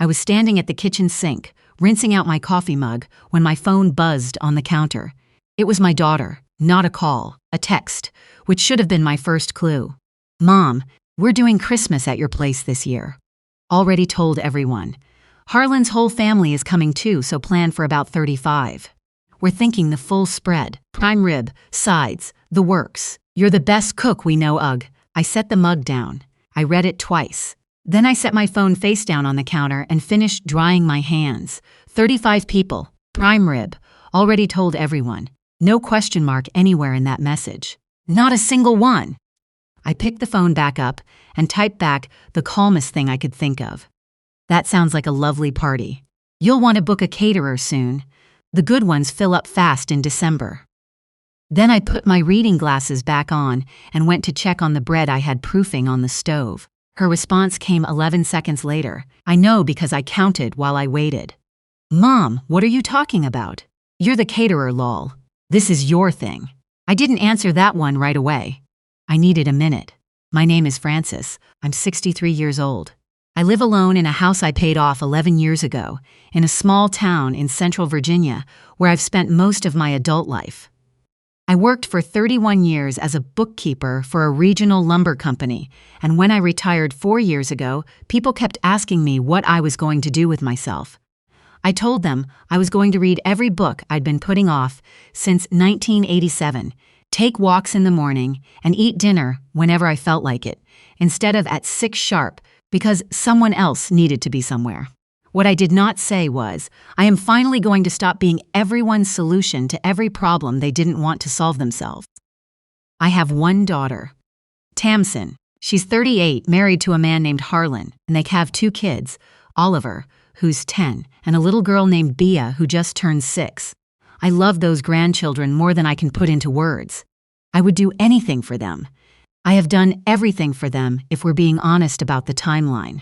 I was standing at the kitchen sink, rinsing out my coffee mug, when my phone buzzed on the counter. It was my daughter, not a call, a text, which should have been my first clue. "Mom, we're doing Christmas at your place this year. Already told everyone. Harlan's whole family is coming too, so plan for about 35. We're thinking the full spread, prime rib, sides, the works. You're the best cook we know, ugh." I set the mug down. I read it twice. Then I set my phone face down on the counter and finished drying my hands. 35 people, prime rib, already told everyone. No question mark anywhere in that message. Not a single one. I picked the phone back up and typed back the calmest thing I could think of. "That sounds like a lovely party. You'll want to book a caterer soon. The good ones fill up fast in December." Then I put my reading glasses back on and went to check on the bread I had proofing on the stove. Her response came 11 seconds later. I know because I counted while I waited. "Mom, what are you talking about? You're the caterer, lol. This is your thing." I didn't answer that one right away. I needed a minute. "My name is Francis. I'm 63 years old. I live alone in a house I paid off 11 years ago, in a small town in central Virginia, where I've spent most of my adult life. I worked for 31 years as a bookkeeper for a regional lumber company, and when I retired 4 years ago, people kept asking me what I was going to do with myself. I told them I was going to read every book I'd been putting off since 1987, take walks in the morning, and eat dinner whenever I felt like it, instead of at 6 sharp, because someone else needed to be somewhere. What I did not say was, I am finally going to stop being everyone's solution to every problem they didn't want to solve themselves. I have one daughter, Tamsin. She's 38, married to a man named Harlan, and they have 2 kids, Oliver, who's 10, and a little girl named Bea, who just turned 6. I love those grandchildren more than I can put into words. I would do anything for them. I have done everything for them if we're being honest about the timeline.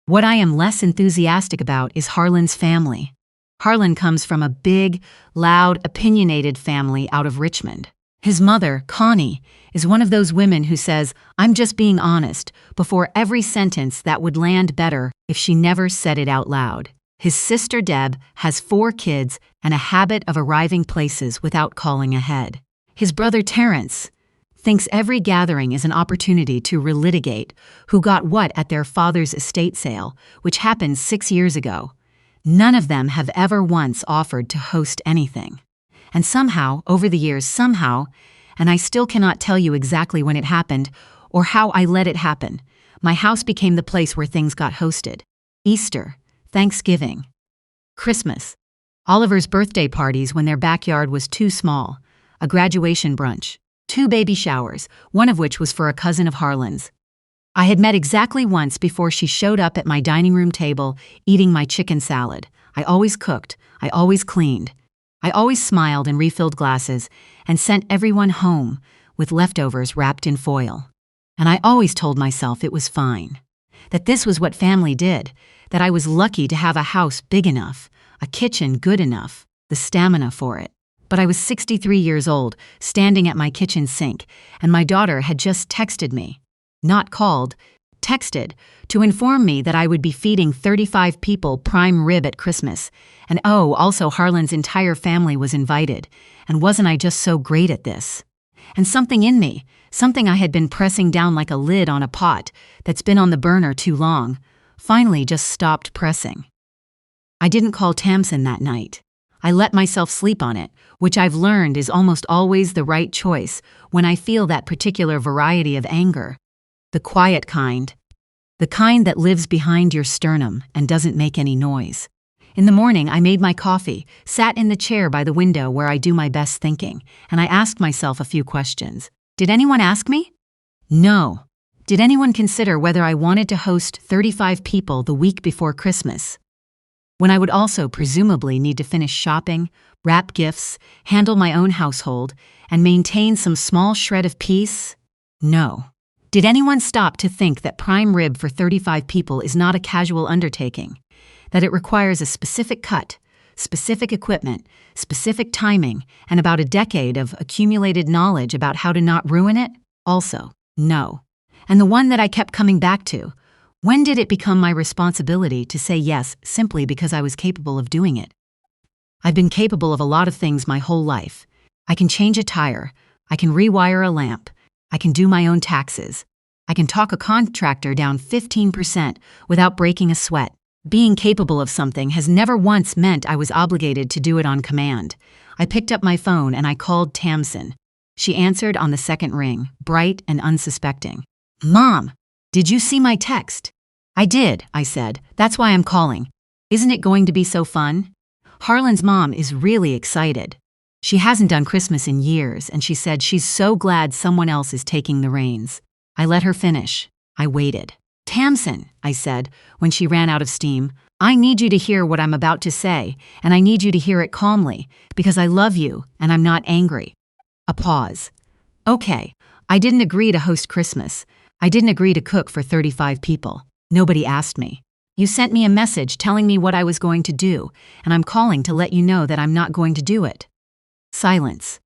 What I am less enthusiastic about is Harlan's family. Harlan comes from a big, loud, opinionated family out of Richmond. His mother, Connie, is one of those women who says, "I'm just being honest," before every sentence that would land better if she never said it out loud. His sister Deb has 4 kids and a habit of arriving places without calling ahead. His brother Terrence thinks every gathering is an opportunity to relitigate who got what at their father's estate sale, which happened 6 years ago. None of them have ever once offered to host anything. And somehow, over the years, and I still cannot tell you exactly when it happened or how I let it happen, my house became the place where things got hosted. Easter, Thanksgiving, Christmas, Oliver's birthday parties when their backyard was too small, a graduation brunch, 2 baby showers, one of which was for a cousin of Harlan's. I had met exactly once before she showed up at my dining room table eating my chicken salad. I always cooked, I always cleaned. I always smiled and refilled glasses and sent everyone home with leftovers wrapped in foil. And I always told myself it was fine, that this was what family did, that I was lucky to have a house big enough, a kitchen good enough, the stamina for it. But I was 63 years old, standing at my kitchen sink, and my daughter had just texted me. Not called, texted, to inform me that I would be feeding 35 people prime rib at Christmas. And oh, also Harlan's entire family was invited. And wasn't I just so great at this? And something in me, something I had been pressing down like a lid on a pot that's been on the burner too long, finally just stopped pressing. I didn't call Tamsin that night. I let myself sleep on it, which I've learned is almost always the right choice when I feel that particular variety of anger. The quiet kind. The kind that lives behind your sternum and doesn't make any noise. In the morning, I made my coffee, sat in the chair by the window where I do my best thinking, and I asked myself a few questions. Did anyone ask me? No. Did anyone consider whether I wanted to host 35 people the week before Christmas, when I would also presumably need to finish shopping, wrap gifts, handle my own household, and maintain some small shred of peace? No. Did anyone stop to think that prime rib for 35 people is not a casual undertaking, that it requires a specific cut, specific equipment, specific timing, and about a decade of accumulated knowledge about how to not ruin it? Also, no. And the one that I kept coming back to, When did it become my responsibility to say yes simply because I was capable of doing it? I've been capable of a lot of things my whole life. I can change a tire. I can rewire a lamp. I can do my own taxes. I can talk a contractor down 15% without breaking a sweat. Being capable of something has never once meant I was obligated to do it on command. I picked up my phone and I called Tamsin. She answered on the second ring, bright and unsuspecting. "Mom, did you see my text?" "I did," I said. "That's why I'm calling. Isn't it going to be so fun?" Harlan's mom is really excited. She hasn't done Christmas in years, and she said she's so glad someone else is taking the reins. I let her finish. I waited. "Tamsin," I said, when she ran out of steam, "I need you to hear what I'm about to say, and I need you to hear it calmly, because I love you, and I'm not angry." A pause. "Okay, I didn't agree to host Christmas. I didn't agree to cook for 35 people. Nobody asked me. You sent me a message telling me what I was going to do, and I'm calling to let you know that I'm not going to do it." Silence.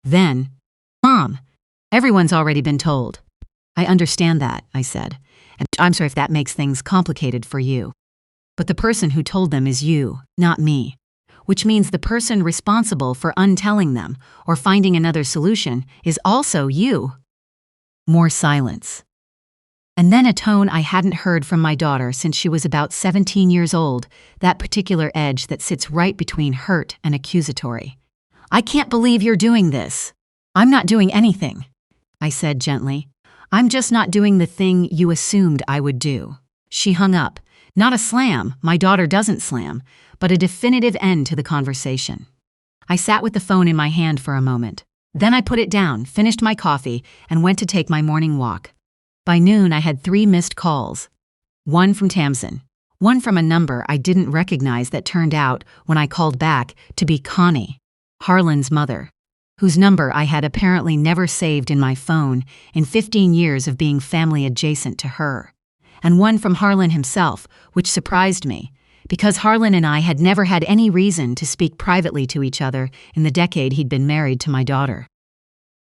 Then, "Mom, everyone's already been told." "I understand that," I said, "and I'm sorry if that makes things complicated for you. But the person who told them is you, not me. Which means the person responsible for untelling them or finding another solution is also you." More silence. And then a tone I hadn't heard from my daughter since she was about 17 years old, that particular edge that sits right between hurt and accusatory. "I can't believe you're doing this." "I'm not doing anything," I said gently. "I'm just not doing the thing you assumed I would do." She hung up. Not a slam, my daughter doesn't slam, but a definitive end to the conversation. I sat with the phone in my hand for a moment. Then I put it down, finished my coffee, and went to take my morning walk. By noon, I had 3 missed calls. One from Tamsin, one from a number I didn't recognize that turned out, when I called back, to be Connie, Harlan's mother, whose number I had apparently never saved in my phone in 15 years of being family adjacent to her. And one from Harlan himself, which surprised me, because Harlan and I had never had any reason to speak privately to each other in the decade he'd been married to my daughter.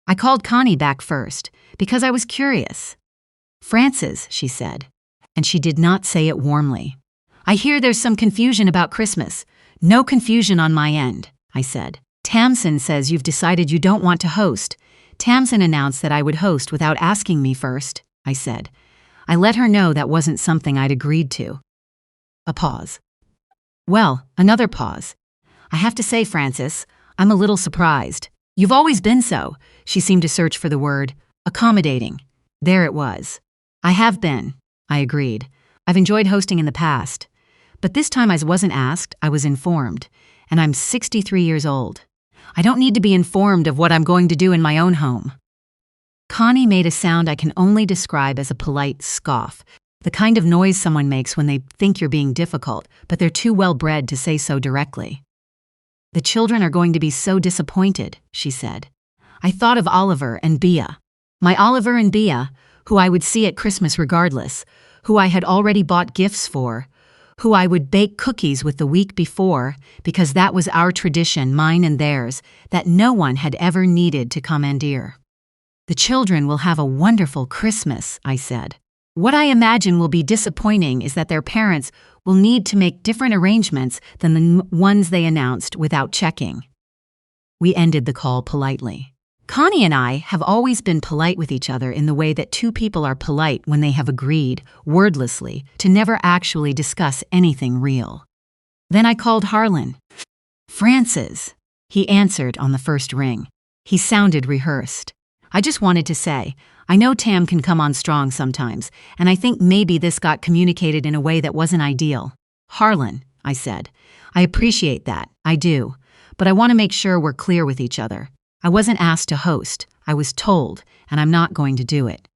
I called Connie back first, because I was curious. "Frances," she said, and she did not say it warmly. "I hear there's some confusion about Christmas." "No confusion on my end," I said. "Tamsin says you've decided you don't want to host." "Tamsin announced that I would host without asking me first," I said. I let her know that wasn't something I'd agreed to. A pause. Well, another pause. "I have to say, Frances, I'm a little surprised. You've always been so." She seemed to search for the word. "Accommodating." There it was. "I have been," I agreed. "I've enjoyed hosting in the past. But this time I wasn't asked, I was informed. And I'm 63 years old. I don't need to be informed of what I'm going to do in my own home." Connie made a sound I can only describe as a polite scoff, the kind of noise someone makes when they think you're being difficult, but they're too well-bred to say so directly. "The children are going to be so disappointed," she said. I thought of Oliver and Bea. My Oliver and Bea, who I would see at Christmas regardless, who I had already bought gifts for, who I would bake cookies with the week before, because that was our tradition, mine and theirs, that no one had ever needed to commandeer. "The children will have a wonderful Christmas," I said. "What I imagine will be disappointing is that their parents will need to make different arrangements than the ones they announced without checking." We ended the call politely. Connie and I have always been polite with each other in the way that two people are polite when they have agreed, wordlessly, to never actually discuss anything real. Then I called Harlan. "Frances," he answered on the first ring. He sounded rehearsed. "I just wanted to say, I know Tam can come on strong sometimes, and I think maybe this got communicated in a way that wasn't ideal." "Harlan," I said, "I appreciate that, I do, but I want to make sure we're clear with each other. I wasn't asked to host, I was told, and I'm not going to do it."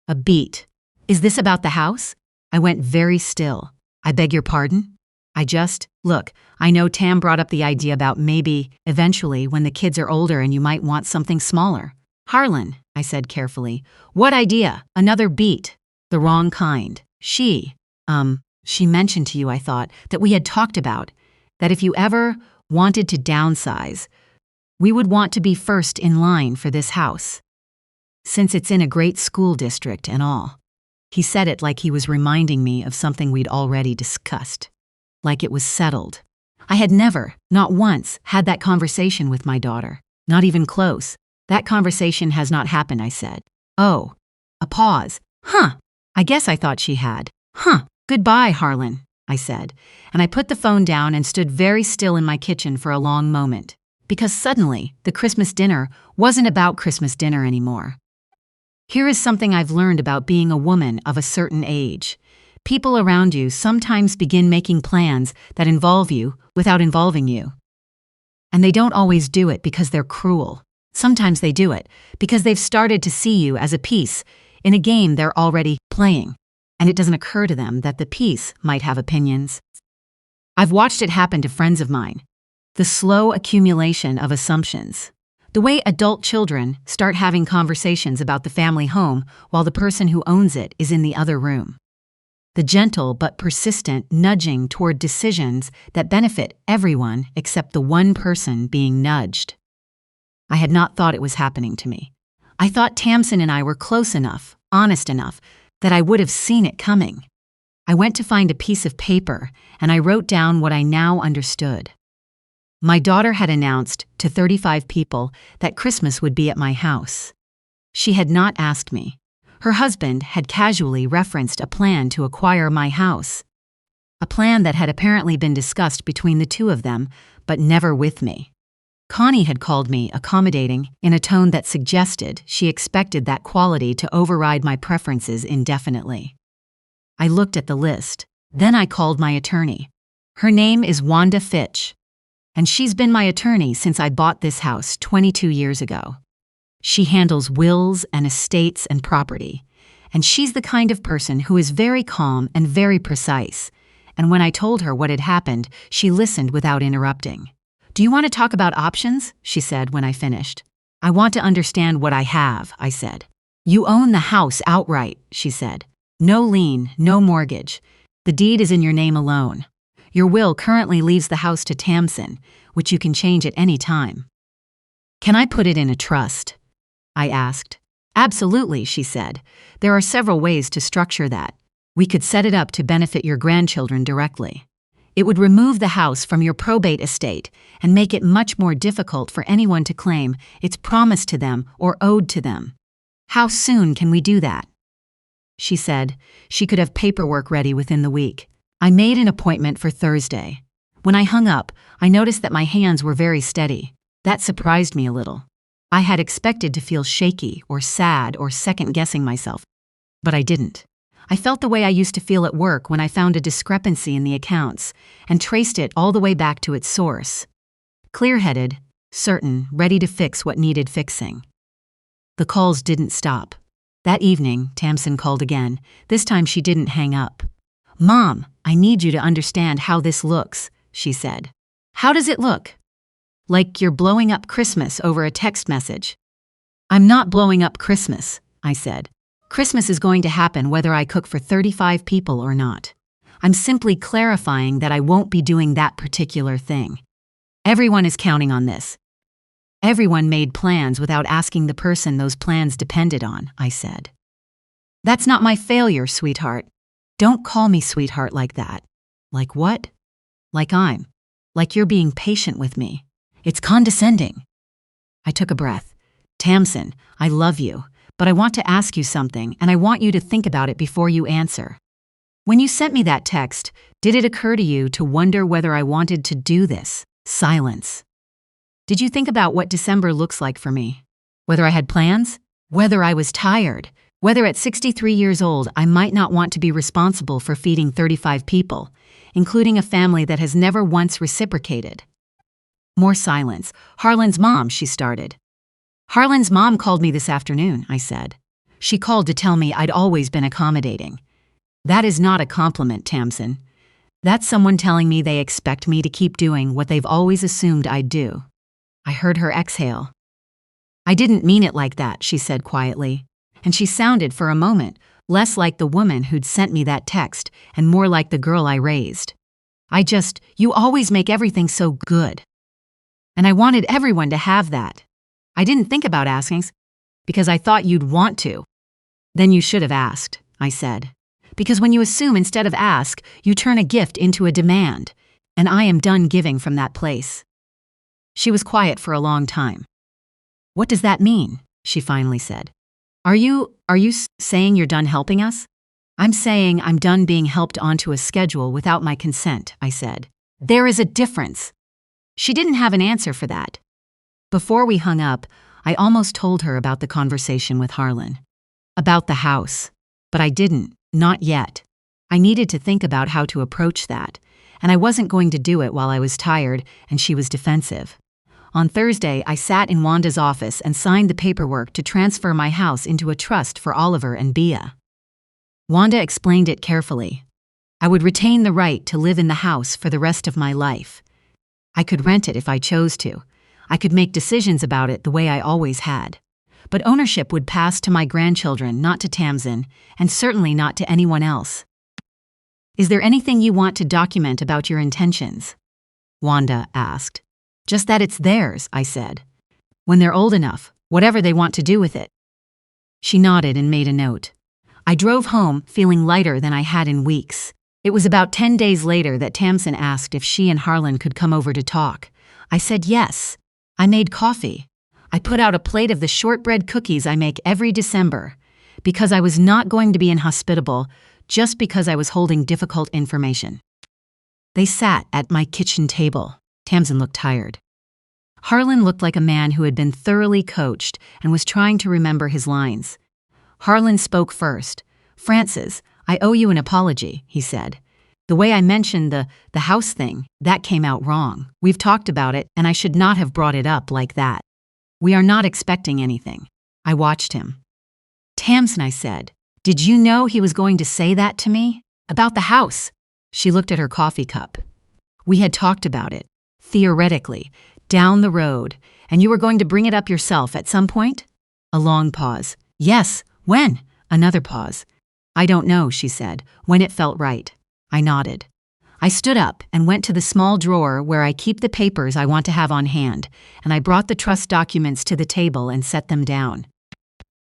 A beat. "Is this about the house?" I went very still. "I beg your pardon?" Look, I know Tam brought up the idea about maybe, eventually, when the kids are older and you might want something smaller." "Harlan," I said carefully, "what idea?" Another beat. "The wrong kind. She mentioned to you, I thought, that we had talked about, that if you ever wanted to downsize, we would want to be first in line for this house, since it's in a great school district and all." He said it like he was reminding me of something we'd already discussed. Like it was settled. I had never, not once, had that conversation with my daughter. Not even close. That conversation has not happened, I said. Oh. A pause. Huh. I guess I thought she had. Huh. Goodbye, Harlan, I said, and I put the phone down and stood very still in my kitchen for a long moment. Because suddenly, the Christmas dinner wasn't about Christmas dinner anymore. Here is something I've learned about being a woman of a certain age. People around you sometimes begin making plans that involve you without involving you. And they don't always do it because they're cruel. Sometimes they do it because they've started to see you as a piece in a game they're already playing, and it doesn't occur to them that the piece might have opinions. I've watched it happen to friends of mine. The slow accumulation of assumptions. The way adult children start having conversations about the family home while the person who owns it is in the other room. The gentle but persistent nudging toward decisions that benefit everyone except the one person being nudged. I had not thought it was happening to me. I thought Tamsin and I were close enough, honest enough, that I would have seen it coming. I went to find a piece of paper and I wrote down what I now understood. My daughter had announced to 35 people that Christmas would be at my house. She had not asked me. Her husband had casually referenced a plan to acquire my house. A plan that had apparently been discussed between the two of them, but never with me. Connie had called me accommodating in a tone that suggested she expected that quality to override my preferences indefinitely. I looked at the list. Then I called my attorney. Her name is Wanda Fitch. And she's been my attorney since I bought this house 22 years ago. She handles wills and estates and property, and she's the kind of person who is very calm and very precise, and when I told her what had happened, she listened without interrupting. "Do you want to talk about options?" she said when I finished. "I want to understand what I have," I said. "You own the house outright," she said. "No lien, no mortgage. The deed is in your name alone. Your will currently leaves the house to Tamsin, which you can change at any time." "Can I put it in a trust?" I asked. "Absolutely," she said. "There are several ways to structure that. We could set it up to benefit your grandchildren directly. It would remove the house from your probate estate and make it much more difficult for anyone to claim it's promised to them or owed to them. How soon can we do that?" She said she could have paperwork ready within the week. I made an appointment for Thursday. When I hung up, I noticed that my hands were very steady. That surprised me a little. I had expected to feel shaky or sad or second-guessing myself, but I didn't. I felt the way I used to feel at work when I found a discrepancy in the accounts and traced it all the way back to its source. Clear-headed, certain, ready to fix what needed fixing. The calls didn't stop. That evening, Tamsin called again. This time she didn't hang up. "Mom, I need you to understand how this looks," she said. "How does it look?" "Like you're blowing up Christmas over a text message." "I'm not blowing up Christmas," I said. "Christmas is going to happen whether I cook for 35 people or not. I'm simply clarifying that I won't be doing that particular thing. Everyone is counting on this. Everyone made plans without asking the person those plans depended on," I said. "That's not my failure, sweetheart. Don't call me sweetheart like that." "Like what?" Like you're being patient with me. It's condescending." I took a breath. "Tamsin, I love you, but I want to ask you something, and I want you to think about it before you answer. When you sent me that text, did it occur to you to wonder whether I wanted to do this?" Silence. "Did you think about what December looks like for me? Whether I had plans? Whether I was tired? Whether at 63 years old I might not want to be responsible for feeding 35 people, including a family that has never once reciprocated?" More silence. "Harlan's mom," she started. "Harlan's mom called me this afternoon," I said. "She called to tell me I'd always been accommodating." "That is not a compliment, Tamsin. That's someone telling me they expect me to keep doing what they've always assumed I'd do." I heard her exhale. "I didn't mean it like that," she said quietly. And she sounded, for a moment, less like the woman who'd sent me that text and more like the girl I raised. You always make everything so good. And I wanted everyone to have that. I didn't think about asking because I thought you'd want to." "Then you should have asked," I said. Because when you assume instead of ask, you turn a gift into a demand. And I am done giving from that place. She was quiet for a long time. What does that mean? She finally said. Are you saying you're done helping us? I'm saying I'm done being helped onto a schedule without my consent, I said. There is a difference. She didn't have an answer for that. Before we hung up, I almost told her about the conversation with Harlan. About the house. But I didn't, not yet. I needed to think about how to approach that, and I wasn't going to do it while I was tired and she was defensive. On Thursday, I sat in Wanda's office and signed the paperwork to transfer my house into a trust for Oliver and Bea. Wanda explained it carefully. I would retain the right to live in the house for the rest of my life. I could rent it if I chose to. I could make decisions about it the way I always had. But ownership would pass to my grandchildren, not to Tamsin, and certainly not to anyone else. Is there anything you want to document about your intentions? Wanda asked. Just that it's theirs, I said. When they're old enough, whatever they want to do with it. She nodded and made a note. I drove home feeling lighter than I had in weeks. It was about 10 days later that Tamsin asked if she and Harlan could come over to talk. I said yes. I made coffee. I put out a plate of the shortbread cookies I make every December, because I was not going to be inhospitable just because I was holding difficult information. They sat at my kitchen table. Tamsin looked tired. Harlan looked like a man who had been thoroughly coached and was trying to remember his lines. Harlan spoke first. Frances, I owe you an apology, he said. The way I mentioned the house thing, that came out wrong. We've talked about it, and I should not have brought it up like that. We are not expecting anything. I watched him. Tamsin, I said, did you know he was going to say that to me? About the house. She looked at her coffee cup. We had talked about it. Theoretically, down the road, and you were going to bring it up yourself at some point? A long pause. Yes, when? Another pause. I don't know, she said, when it felt right. I nodded. I stood up and went to the small drawer where I keep the papers I want to have on hand, and I brought the trust documents to the table and set them down.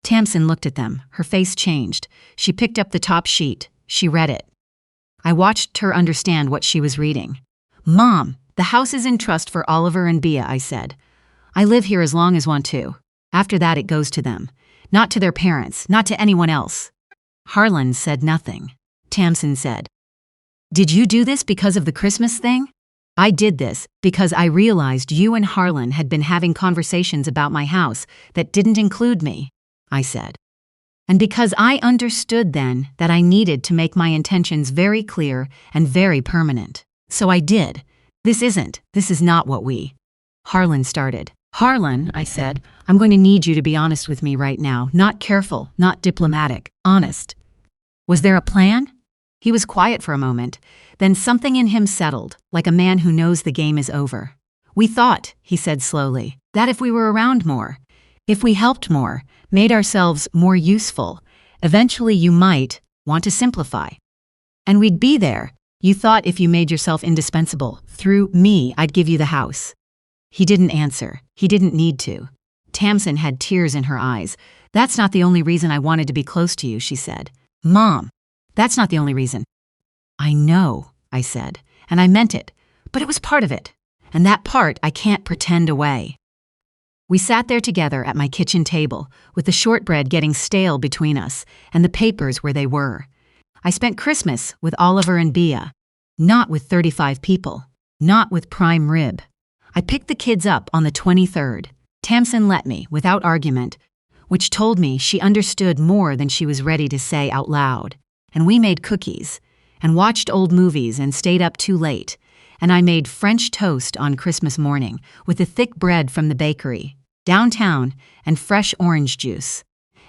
Tamsin looked at them. Her face changed. She picked up the top sheet. She read it. I watched her understand what she was reading. Mom, the house is in trust for Oliver and Bea, I said. I live here as long as want to. After that, it goes to them. Not to their parents, not to anyone else. Harlan said nothing. Tamsin said, Did you do this because of the Christmas thing? I did this because I realized you and Harlan had been having conversations about my house that didn't include me, I said. And because I understood then that I needed to make my intentions very clear and very permanent. So I did. This is not what we. Harlan started. Harlan, I said, I'm going to need you to be honest with me right now. Not careful, not diplomatic, honest. Was there a plan? He was quiet for a moment. Then something in him settled, like a man who knows the game is over. We thought, he said slowly, that if we were around more, if we helped more, made ourselves more useful, eventually you might want to simplify. And we'd be there. You thought if you made yourself indispensable, through me, I'd give you the house. He didn't answer. He didn't need to. Tamsin had tears in her eyes. That's not the only reason I wanted to be close to you, she said. Mom, that's not the only reason. I know, I said, and I meant it, but it was part of it, and that part I can't pretend away. We sat there together at my kitchen table, with the shortbread getting stale between us, and the papers where they were. I spent Christmas with Oliver and Bea, not with 35 people, not with prime rib. I picked the kids up on the 23rd. Tamsin let me, without argument, which told me she understood more than she was ready to say out loud. And we made cookies, and watched old movies and stayed up too late, and I made French toast on Christmas morning with the thick bread from the bakery, downtown, and fresh orange juice.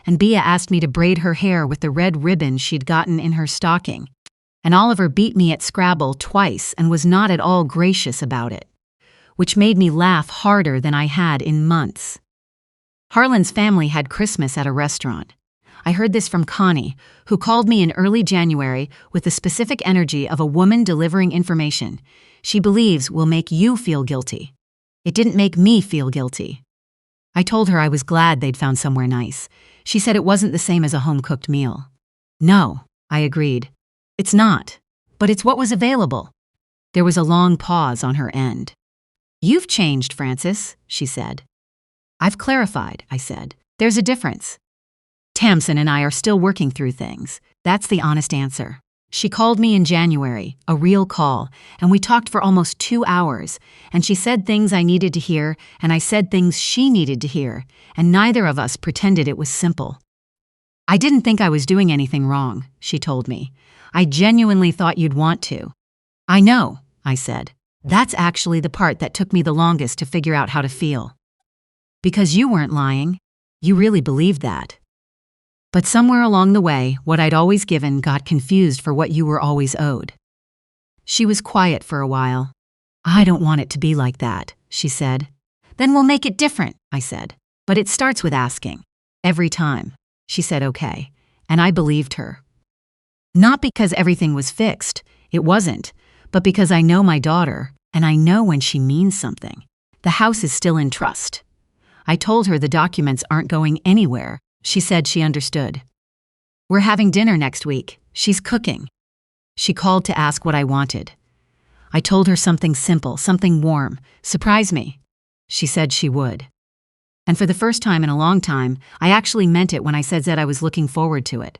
And Bea asked me to braid her hair with the red ribbon she'd gotten in her stocking. And Oliver beat me at Scrabble twice and was not at all gracious about it, which made me laugh harder than I had in months. Harlan's family had Christmas at a restaurant. I heard this from Connie, who called me in early January with the specific energy of a woman delivering information she believes will make you feel guilty. It didn't make me feel guilty. I told her I was glad they'd found somewhere nice. She said it wasn't the same as a home-cooked meal. No, I agreed. It's not. But it's what was available. There was a long pause on her end. You've changed, Francis, she said. I've clarified, I said. There's a difference. Tamsin and I are still working through things. That's the honest answer. She called me in January, a real call, and we talked for almost 2 hours, and she said things I needed to hear, and I said things she needed to hear, and neither of us pretended it was simple. I didn't think I was doing anything wrong, she told me. I genuinely thought you'd want to. I know, I said. That's actually the part that took me the longest to figure out how to feel. Because you weren't lying. You really believed that. But somewhere along the way, what I'd always given got confused for what you were always owed. She was quiet for a while. I don't want it to be like that, she said. Then we'll make it different, I said. But it starts with asking. Every time. She said okay, and I believed her. Not because everything was fixed, it wasn't, but because I know my daughter, and I know when she means something. The house is still in trust. I told her the documents aren't going anywhere. She said she understood. We're having dinner next week. She's cooking. She called to ask what I wanted. I told her something simple, something warm. Surprise me. She said she would. And for the first time in a long time, I actually meant it when I said that I was looking forward to it.